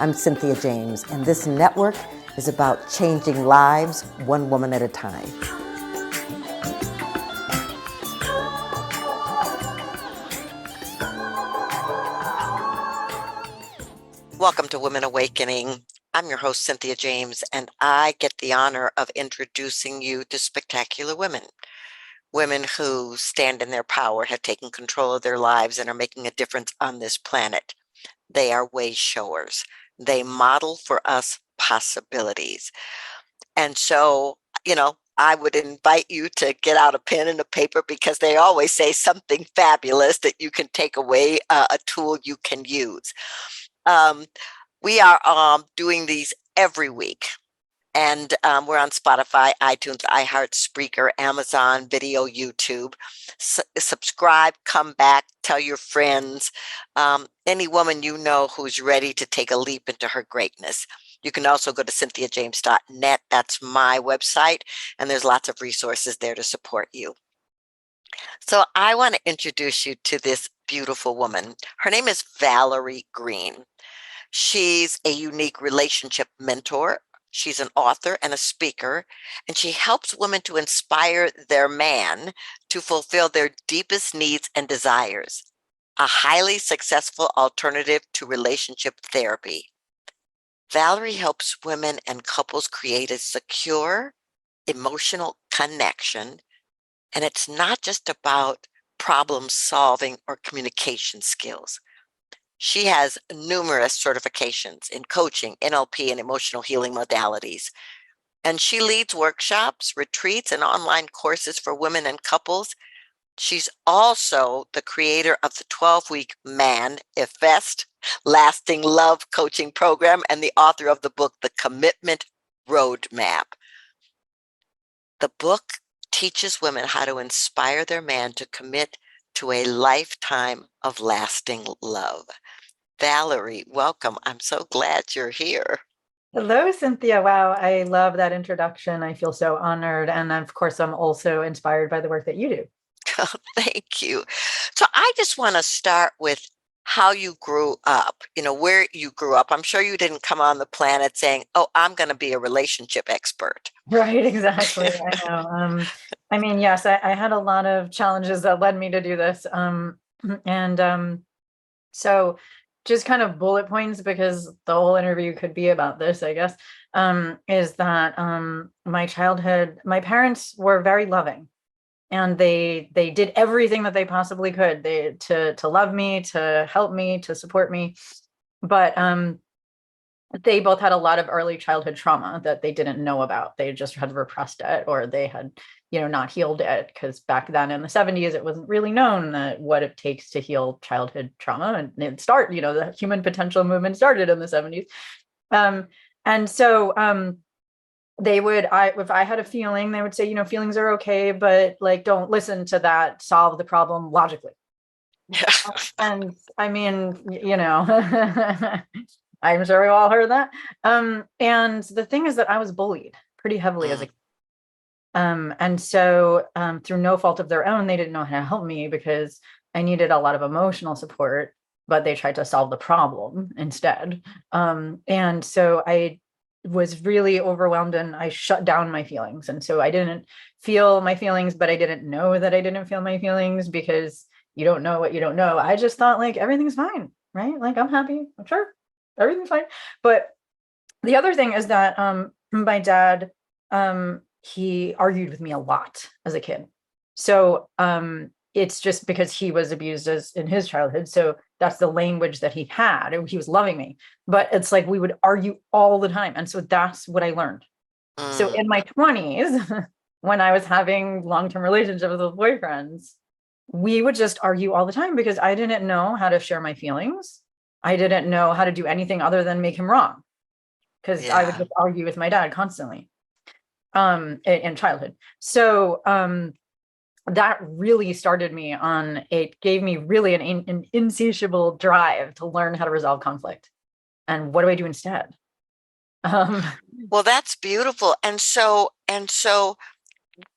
I'm Cynthia James, and this network is about changing lives one woman at a time. Welcome to Women Awakening. I'm your host, Cynthia James, and I get the honor of introducing you to spectacular women. Women who stand in their power, have taken control of their lives, and are making a difference on this planet. They are way showers. They model for us possibilities. And so, I would invite you to get out a pen and a paper because they always say something fabulous that you can take away, a tool you can use. We are doing these every week, and we're on Spotify, iTunes, iHeart, Spreaker, Amazon Video, YouTube. Subscribe, come back, tell your friends, any woman you know who's ready to take a leap into her greatness. You can also go to cynthiajames.net. That's my website, and there's lots of resources there to support you. So I want to introduce you to this beautiful woman. Her name is Valerie Greene. She's a unique relationship mentor. She's an author and a speaker, and she helps women to inspire their man to fulfill their deepest needs and desires, a highly successful alternative to relationship therapy. Valerie helps women and couples create a secure, emotional connection, and it's not just about problem solving or communication skills. She has numerous certifications in coaching, NLP, and emotional healing modalities. And she leads workshops, retreats, and online courses for women and couples. She's also the creator of the 12-week Manifest Lasting Love Coaching Program and the author of the book, The Commitment Roadmap. The book teaches women how to inspire their man to commit to a lifetime of lasting love. Valerie, welcome. I'm so glad you're here. Hello, Cynthia. Wow, I love that introduction. I feel so honored. And of course, I'm also inspired by the work that you do. Oh, thank you. So I just want to start with how you grew up, where you grew up. I'm sure you didn't come on the planet saying, oh, I'm going to be a relationship expert. Right, exactly. I know. Yes, I had a lot of challenges that led me to do this. So just kind of bullet points, because the whole interview could be about this, I guess, is that my childhood, my parents were very loving. And they did everything that they possibly could to love me, to help me, to support me. But they both had a lot of early childhood trauma that they didn't know about. They just had repressed it, or they had, not healed it, because back then in the 70s, it wasn't really known that what it takes to heal childhood trauma. And the human potential movement started in the 70s. And so if I had a feeling, they would say, feelings are okay, but don't listen to that, solve the problem logically. Yeah. And I'm sure we all heard that. And the thing is that I was bullied pretty heavily as a kid. And so through no fault of their own, they didn't know how to help me because I needed a lot of emotional support, but they tried to solve the problem instead. And so I was really overwhelmed, and I shut down my feelings. And so I didn't feel my feelings, but I didn't know that I didn't feel my feelings, because you don't know what you don't know. I just thought everything's fine, right? I'm happy. I'm sure everything's fine. But the other thing is that my dad, he argued with me a lot as a kid. So it's just because he was abused in his childhood. So that's the language that he had. He was loving me, but it's we would argue all the time. And so that's what I learned. So in my 20s, when I was having long-term relationships with boyfriends, we would just argue all the time because I didn't know how to share my feelings. I didn't know how to do anything other than make him wrong, because I would just argue with my dad constantly in childhood. So that really started me on, it gave me really an insatiable drive to learn how to resolve conflict. And what do I do instead? Well, that's beautiful. And so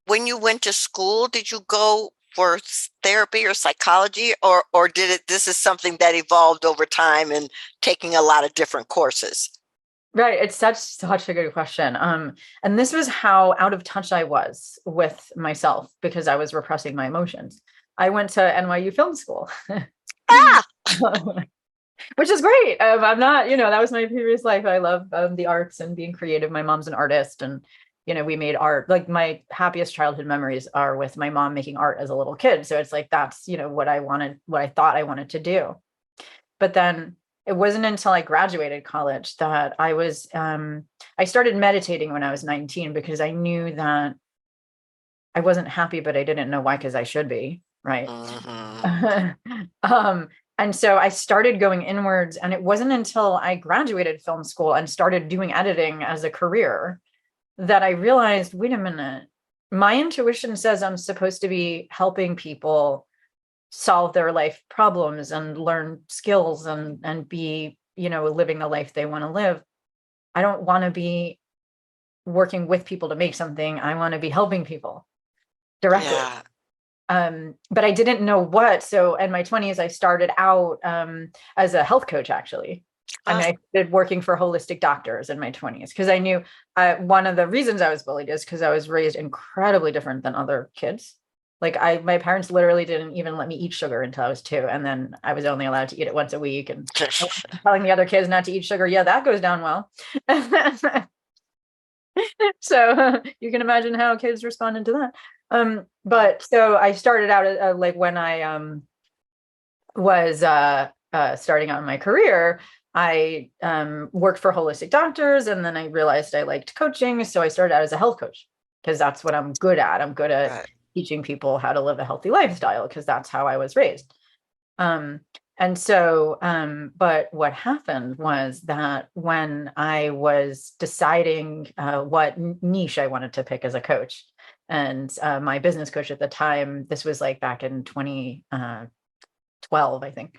when you went to school, did you go for therapy or psychology, or this is something that evolved over time and taking a lot of different courses? Right. It's such a good question. And this was how out of touch I was with myself because I was repressing my emotions. I went to NYU film school, Ah, which is great. I'm not, that was my previous life. I love the arts and being creative. My mom's an artist, and we made art. Like, my happiest childhood memories are with my mom making art as a little kid. So it's like, that's, what I thought I wanted to do. But then it wasn't until I graduated college that I started meditating when I was 19, because I knew that I wasn't happy, but I didn't know why, because I should be, right? um, and so I started going inwards, and it wasn't until I graduated film school and started doing editing as a career that I realized, wait a minute, my intuition says I'm supposed to be helping people solve their life problems and learn skills and be, living the life they want to live. I don't want to be working with people to make something. I want to be helping people directly. Yeah. But I didn't know what. So in my 20s, I started out as a health coach, actually. I started working for holistic doctors in my 20s because I knew one of the reasons I was bullied is because I was raised incredibly different than other kids. Like, my parents literally didn't even let me eat sugar until I was 2. And then I was only allowed to eat it once a week. And telling the other kids not to eat sugar. Yeah, that goes down well. So you can imagine how kids responded to that. But so I started out like when I was starting out in my career, I worked for holistic doctors, and then I realized I liked coaching. So I started out as a health coach because that's what I'm good at. I'm good at teaching people how to live a healthy lifestyle because that's how I was raised. And so, but what happened was that when I was deciding what niche I wanted to pick as a coach, and my business coach at the time, this was like back in 2012, I think,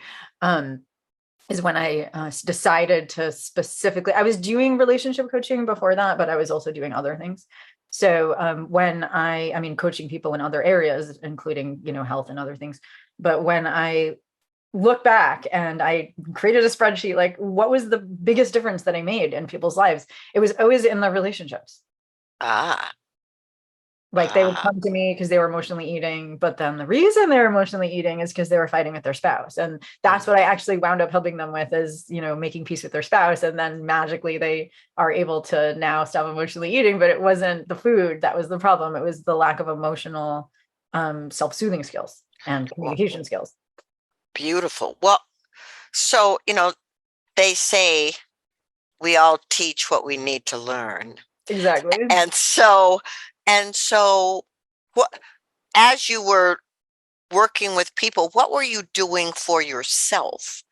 is when I decided to specifically, I was doing relationship coaching before that, but I was also doing other things. So when I mean, coaching people in other areas, including, health and other things. But when I look back and I created a spreadsheet, like, what was the biggest difference that I made in people's lives? It was always in the relationships. Like, they would come to me because they were emotionally eating, but then the reason they were emotionally eating is because they were fighting with their spouse. And that's what I actually wound up helping them with, is, making peace with their spouse. And then magically they are able to now stop emotionally eating, but it wasn't the food that was the problem. It was the lack of emotional self-soothing skills and communication skills. Beautiful. Well, so, they say we all teach what we need to learn. Exactly. And so what, as you were working with people, what were you doing for yourself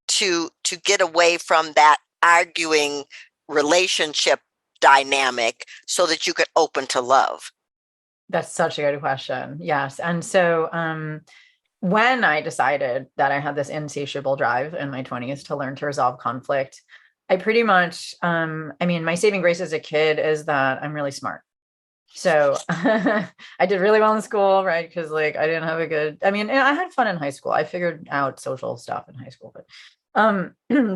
to get away from that arguing relationship dynamic so that you could open to love? That's such a good question. Yes. And so when I decided that I had this insatiable drive in my 20s to learn to resolve conflict, I pretty much, my saving grace as a kid is that I'm really smart. So I did really well in school, right? Because I didn't have I had fun in high school. I figured out social stuff in high school, but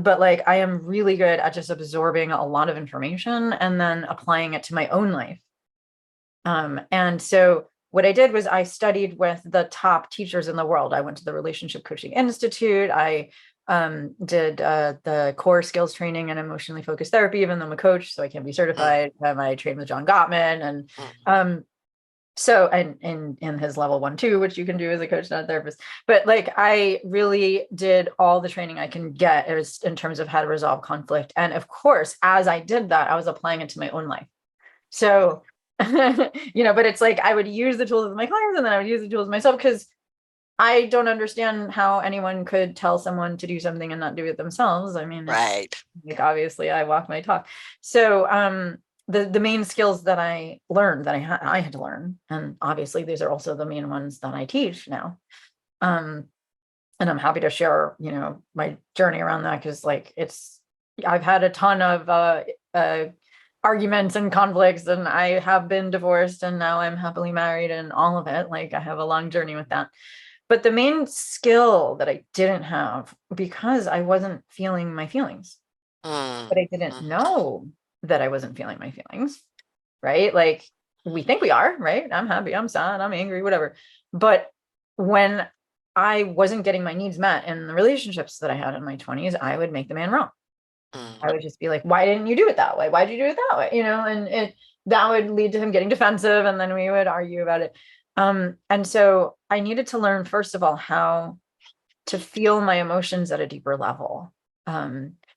but I am really good at just absorbing a lot of information and then applying it to my own life. And so what I did was I studied with the top teachers in the world. I went to the Relationship Coaching Institute. I did the core skills training and emotionally focused therapy, even though I'm a coach, so I can't be certified. I trained with John Gottman, and so and in his level 1-2, which you can do as a coach, not a therapist. But I really did all the training I can get in terms of how to resolve conflict. And of course, as I did that, I was applying it to my own life. So but it's I would use the tools of my clients, and then I would use the tools myself, because I don't understand how anyone could tell someone to do something and not do it themselves. Right. Obviously I walk my talk. So the main skills that I learned that I had to learn, and obviously these are also the main ones that I teach now. And I'm happy to share, my journey around that, because I've had a ton of arguments and conflicts, and I have been divorced and now I'm happily married and all of it. Like I have a long journey with that. But the main skill that I didn't have, because I wasn't feeling my feelings, but I didn't know that I wasn't feeling my feelings, right? Like we think we are, right? I'm happy, I'm sad, I'm angry, whatever. But when I wasn't getting my needs met in the relationships that I had in my 20s, I would make the man wrong. I would just be like, why didn't you do it that way? Why'd you do it that way? You know, and that would lead to him getting defensive, and then we would argue about it. And so I needed to learn, first of all, how to feel my emotions at a deeper level,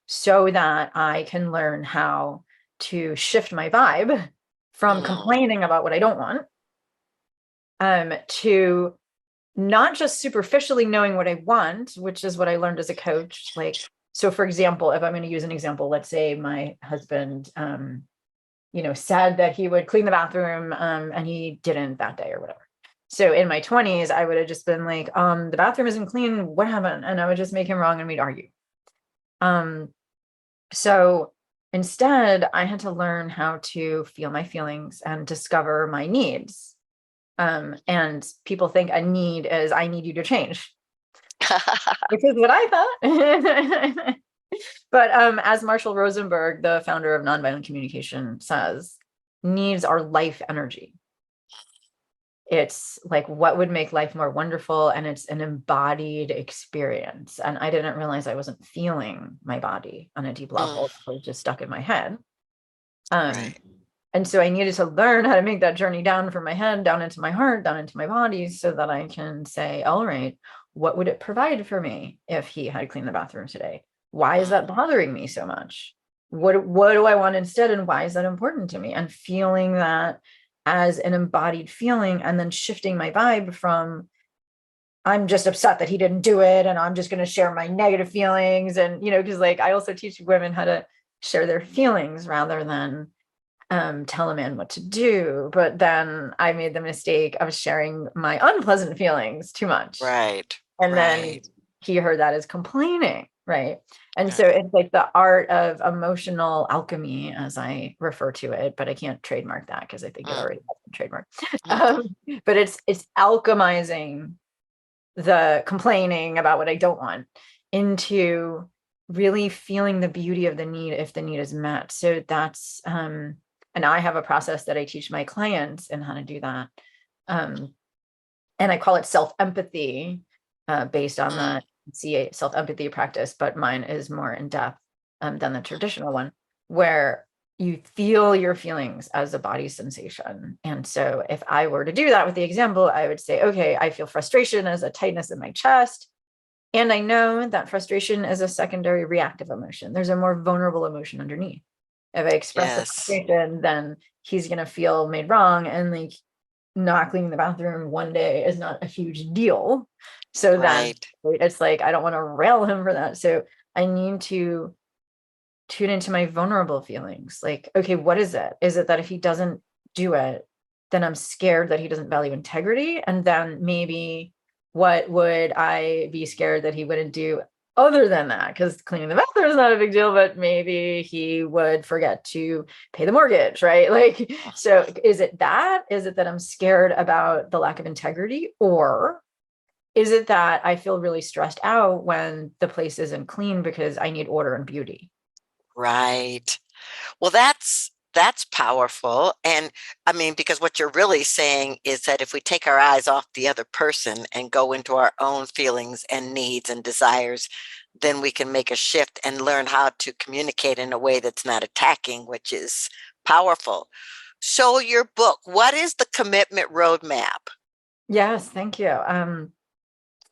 so that I can learn how to shift my vibe from complaining about what I don't want, to not just superficially knowing what I want, which is what I learned as a coach. Like, so for example, if I'm going to use an example, let's say my husband, said that he would clean the bathroom, and he didn't that day or whatever. So in my 20s, I would have just been like, the bathroom isn't clean. What happened? And I would just make him wrong and we'd argue. So instead, I had to learn how to feel my feelings and discover my needs. And people think a need is, I need you to change, which is what I thought. But as Marshall Rosenberg, the founder of nonviolent communication, says, needs are life energy. It's like what would make life more wonderful, and it's an embodied experience. And I didn't realize I wasn't feeling my body on a deep level. It was just stuck in my head. Right. And so I needed to learn how to make that journey down from my head, down into my heart, down into my body, so that I can say, all right, what would it provide for me if he had cleaned the bathroom today? Why is that bothering me so much? What do I want instead? And why is that important to me? And feeling that as an embodied feeling, and then shifting my vibe from, I'm just upset that he didn't do it, and I'm just going to share my negative feelings. And, because like I also teach women how to share their feelings rather than tell a man what to do. But then I made the mistake of sharing my unpleasant feelings too much. Right. And then he heard that as complaining. Right. And so it's like the art of emotional alchemy, as I refer to it, but I can't trademark that because I think it already has been trademarked. But it's alchemizing the complaining about what I don't want into really feeling the beauty of the need if the need is met. So that's, and I have a process that I teach my clients in how to do that. And I call it self-empathy, based on the CA self-empathy practice, but mine is more in depth than the traditional one, where you feel your feelings as a body sensation. And so if I were to do that with the example, I would say, okay, I feel frustration as a tightness in my chest. And I know that frustration is a secondary reactive emotion. There's a more vulnerable emotion underneath. If I express the frustration, then he's going to feel made wrong. And like not cleaning the bathroom one day is not a huge deal. So then it's like, I don't want to rail him for that. So I need to tune into my vulnerable feelings. Like, okay, what is it? Is it that if he doesn't do it, then I'm scared that he doesn't value integrity? And then maybe what would I be scared that he wouldn't do other than that? Because cleaning the bathroom is not a big deal, but maybe he would forget to pay the mortgage, right? Like, so is it that? Is it that I'm scared about the lack of integrity? Or is it that I feel really stressed out when the place isn't clean because I need order and beauty? Right. Well, that's powerful. And I mean, because what you're really saying is that if we take our eyes off the other person and go into our own feelings and needs and desires, then we can make a shift and learn how to communicate in a way that's not attacking, which is powerful. So your book, what is the commitment roadmap? Yes, thank you.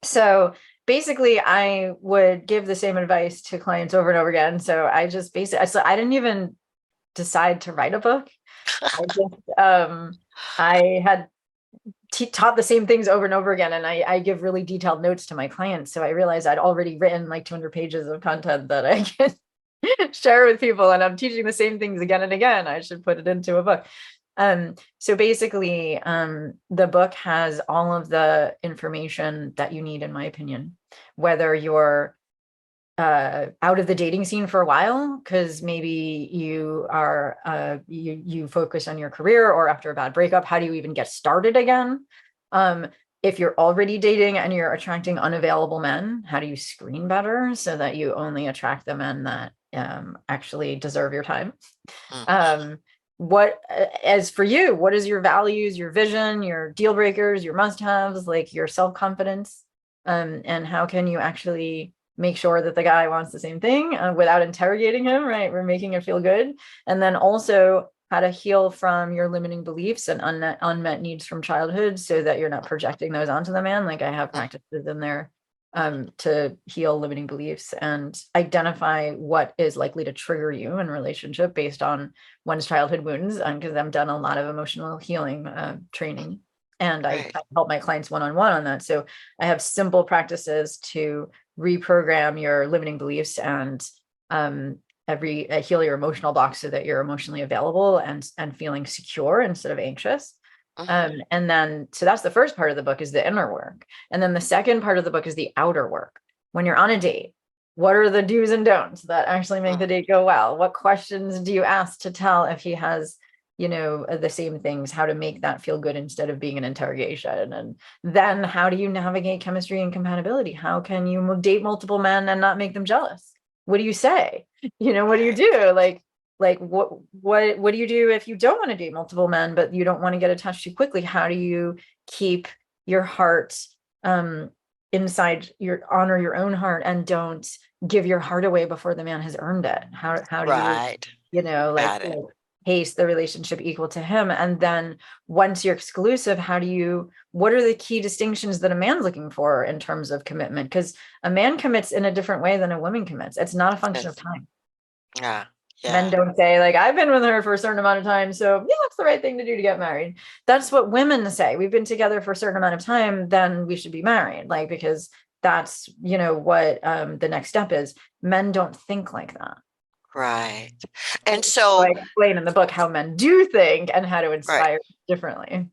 So basically I would give the same advice to clients over and over again. So I just so I didn't even decide to write a book. I had taught the same things over and over again. And I give really detailed notes to my clients. So I realized I'd already written like 200 pages of content that I can share with people. And I'm teaching the same things again and again. I should put it into a book. So basically, the book has all of the information that you need, in my opinion, whether you're out of the dating scene for a while because maybe you are you focus on your career, or after a bad breakup, how do you even get started again? If you're already dating and you're attracting unavailable men, how do you screen better so that you only attract the men that actually deserve your time? What, as for you, what is your values, your vision, your deal breakers, your must-haves, like your self-confidence? And how can you actually make sure that the guy wants the same thing without interrogating him, right? We're making it feel good. And then also how to heal from your limiting beliefs and unmet needs from childhood so that you're not projecting those onto the man. Like I have practices in there to heal limiting beliefs and identify what is likely to trigger you in a relationship based on one's childhood wounds. Because I've done a lot of emotional healing training, and I help my clients one-on-one on that. So I have simple practices to reprogram your limiting beliefs and heal your emotional blocks so that you're emotionally available and feeling secure instead of anxious. And then, so that's the first part of the book, is the inner work. And then the second part of the book is the outer work. When you're on a date, what are the do's and don'ts that actually make the date go well? What questions do you ask to tell if he has, you know, the same things, how to make that feel good instead of being an interrogation? And then how do you navigate chemistry and compatibility? How can you date multiple men and not make them jealous? What do you say? You know, what do you do? Like what do you do if you don't want to date multiple men, but you don't want to get attached too quickly? How do you keep your heart inside honor your own heart and don't give your heart away before the man has earned it? How do you know, like pace the relationship equal to him? And then once you're exclusive, what are the key distinctions that a man's looking for in terms of commitment? Because a man commits in a different way than a woman commits. It's not a function of time. Men don't say, like, I've been with her for a certain amount of time, so yeah, that's the right thing to do to get married. That's what women say. We've been together for a certain amount of time, then we should be married, like, because that's, you know, what the next step is. Men don't think like that. Right. And so I explain in the book how men do think and how to inspire differently.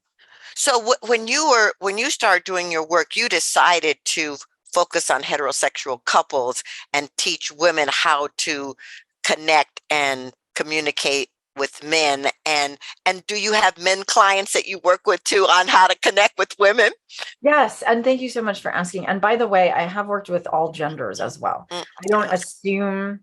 So when you started doing your work, you decided to focus on heterosexual couples and teach women how to connect and communicate with men. And do you have men clients that you work with too on how to connect with women? Yes. And thank you so much for asking. And by the way, I have worked with all genders as well. I don't assume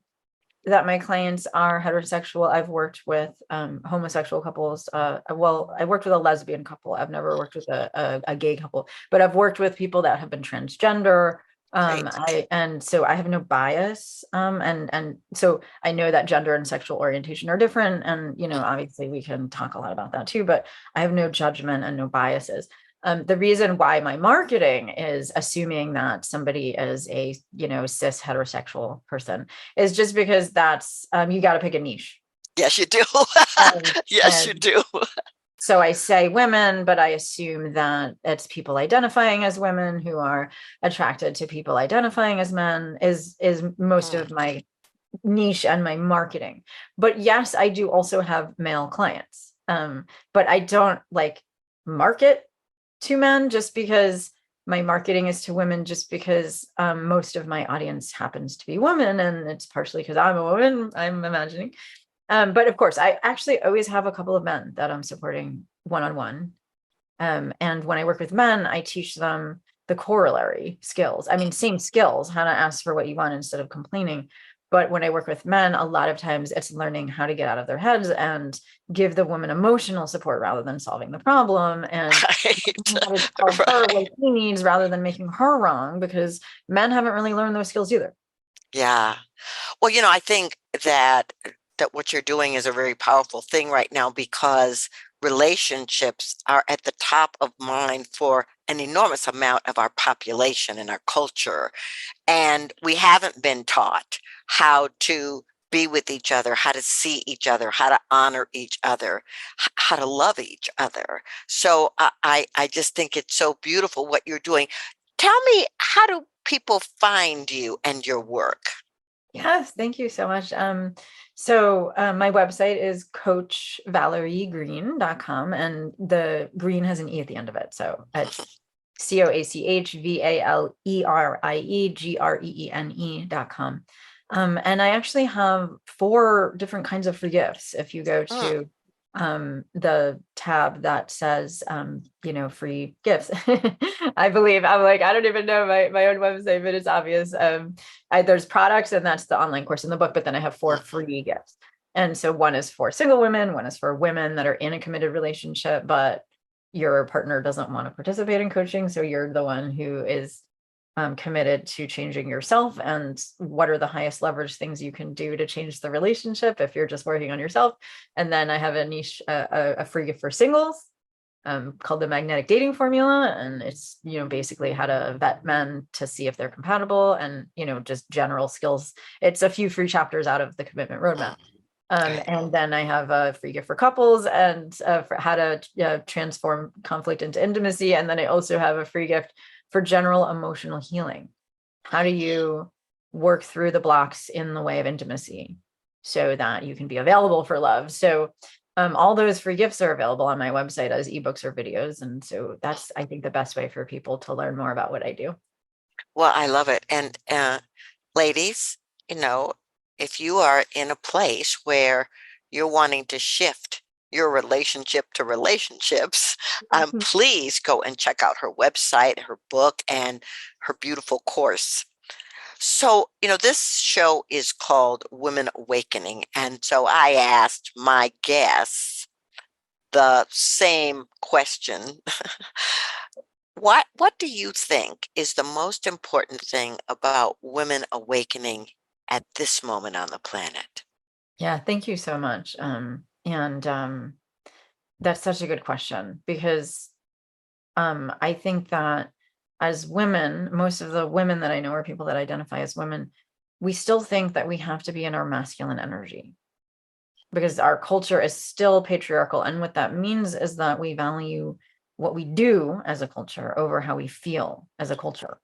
that my clients are heterosexual. I've worked with homosexual couples. Well, I worked with a lesbian couple. I've never worked with a gay couple, but I've worked with people that have been transgender. And so I have no bias. And so I know that gender and sexual orientation are different. And, you know, obviously we can talk a lot about that too, but I have no judgment and no biases. The reason why my marketing is assuming that somebody is a, you know, cis heterosexual person is just because that's, you got to pick a niche. Yes, you do. Yes, you do. So I say women, but I assume that it's people identifying as women who are attracted to people identifying as men is most of my niche and my marketing. But yes, I do also have male clients. But I don't like market to men just because my marketing is to women, just because most of my audience happens to be women, and it's partially because I'm a woman, I'm imagining. But of course, I actually always have a couple of men that I'm supporting one-on-one. And when I work with men, I teach them the corollary skills. I mean, same skills, how to ask for what you want instead of complaining. But when I work with men, a lot of times it's learning how to get out of their heads and give the woman emotional support rather than solving the problem, and how to tell her what she needs rather than making her wrong, because men haven't really learned those skills either. Yeah. Well, you know, I think that what you're doing is a very powerful thing right now, because relationships are at the top of mind for an enormous amount of our population and our culture. And we haven't been taught how to be with each other, how to see each other, how to honor each other, how to love each other. So I just think it's so beautiful what you're doing. Tell me, how do people find you and your work? Yes, thank you so much. So my website is coachvaleriegreene.com, and the Greene has an E at the end of it. So it's COACHVALERIEGREENE.com. And I actually have 4 different kinds of free gifts. If you go to the tab that says, free gifts, I believe, I'm like, I don't even know my own website, but it's obvious. There's products, and that's the online course in the book, but then I have 4 free gifts. And so one is for single women, one is for women that are in a committed relationship, but your partner doesn't want to participate in coaching. So you're the one who is committed to changing yourself, and what are the highest leverage things you can do to change the relationship if you're just working on yourself. And then I have a niche, a free gift for singles called the Magnetic Dating Formula. And it's, basically how to vet men to see if they're compatible, and, just general skills. It's a few free chapters out of the commitment roadmap. And then I have a free gift for couples, and for how to transform conflict into intimacy. And then I also have a free gift for general emotional healing. How do you work through the blocks in the way of intimacy so that you can be available for love? So all those free gifts are available on my website as ebooks or videos. And so that's, I think, the best way for people to learn more about what I do. Well, I love it. And ladies, if you are in a place where you're wanting to shift your relationship to relationships, please go and check out her website, her book, and her beautiful course. So, this show is called Women Awakening. And so I asked my guests the same question. What do you think is the most important thing about women awakening at this moment on the planet? Yeah, thank you so much. That's such a good question, because I think that as women, most of the women that I know are people that identify as women, we still think that we have to be in our masculine energy because our culture is still patriarchal. And what that means is that we value what we do as a culture over how we feel as a culture.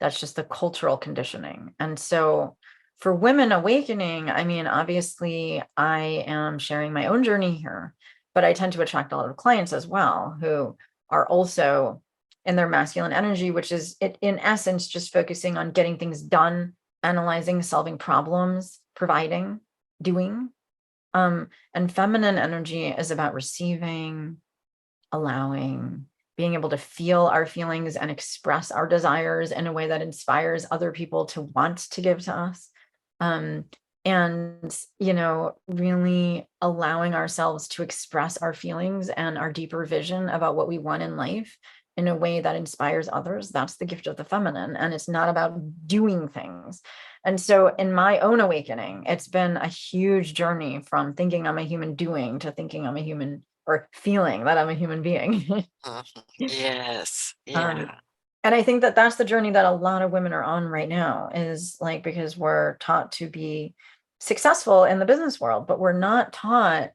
That's just the cultural conditioning. And so for women awakening, I mean, obviously I am sharing my own journey here, but I tend to attract a lot of clients as well who are also in their masculine energy, which is in essence just focusing on getting things done, analyzing, solving problems, providing, doing. And feminine energy is about receiving, allowing, being able to feel our feelings and express our desires in a way that inspires other people to want to give to us. And, really allowing ourselves to express our feelings and our deeper vision about what we want in life in a way that inspires others. That's the gift of the feminine. And it's not about doing things. And so in my own awakening, it's been a huge journey from thinking I'm a human doing to thinking I'm a human, or feeling that I'm a human being. Yes. Yeah. And I think that that's the journey that a lot of women are on right now, is like, because we're taught to be successful in the business world, but we're not taught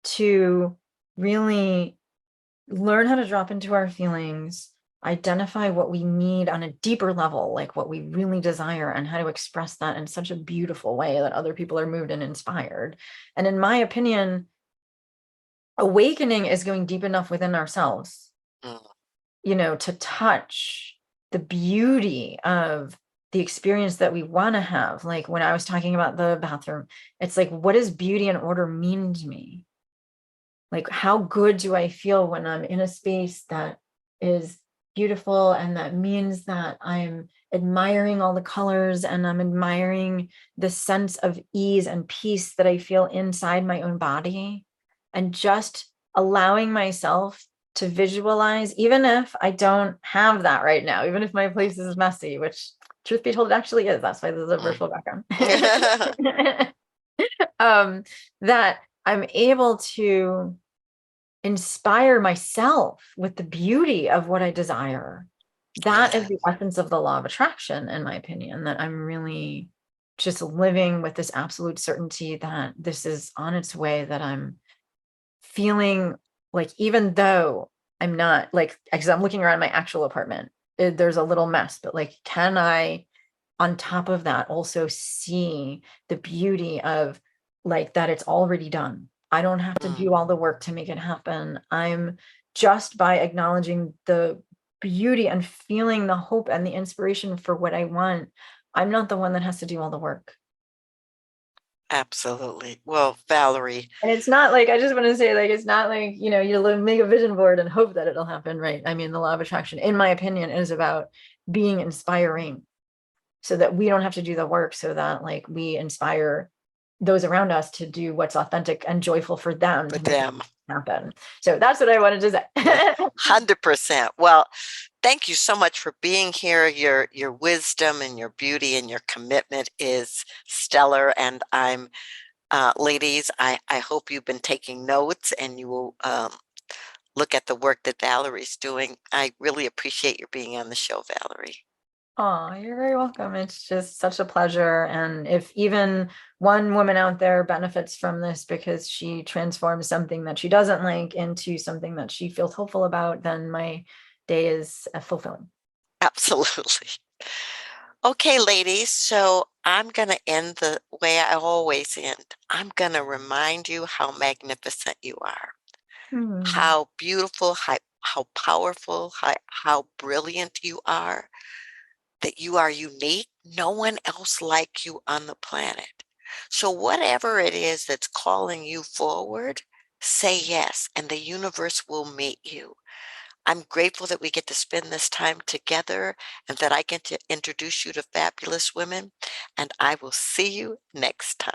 to really learn how to drop into our feelings, identify what we need on a deeper level, like what we really desire, and how to express that in such a beautiful way that other people are moved and inspired. And in my opinion, awakening is going deep enough within ourselves, to touch the beauty of the experience that we want to have. Like when I was talking about the bathroom, it's like, what does beauty and order mean to me? Like, how good do I feel when I'm in a space that is beautiful, and that means that I'm admiring all the colors, and I'm admiring the sense of ease and peace that I feel inside my own body, and just allowing myself to visualize, even if I don't have that right now, even if my place is messy, which, truth be told, it actually is. That's why there's a virtual background. That I'm able to inspire myself with the beauty of what I desire. That is the essence of the law of attraction, in my opinion, that I'm really just living with this absolute certainty that this is on its way, that I'm feeling like, even though I'm not like, because I'm looking around my actual apartment, there's a little mess, but like, can I, on top of that, also see the beauty of like that it's already done? I don't have to do all the work to make it happen. I'm just by acknowledging the beauty and feeling the hope and the inspiration for what I want, I'm not the one that has to do all the work. Absolutely. Well, Valerie, And it's not like, I just want to say, like, it's not like, you know, you make a vision board and hope that it'll happen, right? I mean, the law of attraction, in my opinion, is about being inspiring so that we don't have to do the work, so that like we inspire those around us to do what's authentic and joyful for them for to make it them, happen. So that's what I wanted to say. 100%. Well, thank you so much for being here. Your wisdom and your beauty and your commitment is stellar. And I'm, ladies, I hope you've been taking notes and you will look at the work that Valerie's doing. I really appreciate your being on the show, Valerie. Oh, you're very welcome. It's just such a pleasure. And if even one woman out there benefits from this because she transforms something that she doesn't like into something that she feels hopeful about, then my day is fulfilling. Absolutely. Okay, ladies, so I'm going to end the way I always end. I'm going to remind you how magnificent you are, Hmm. how beautiful, how powerful, how brilliant you are, that you are unique. No one else like you on the planet. So, whatever it is that's calling you forward, say yes, and the universe will meet you. I'm grateful that we get to spend this time together and that I get to introduce you to fabulous women. And I will see you next time.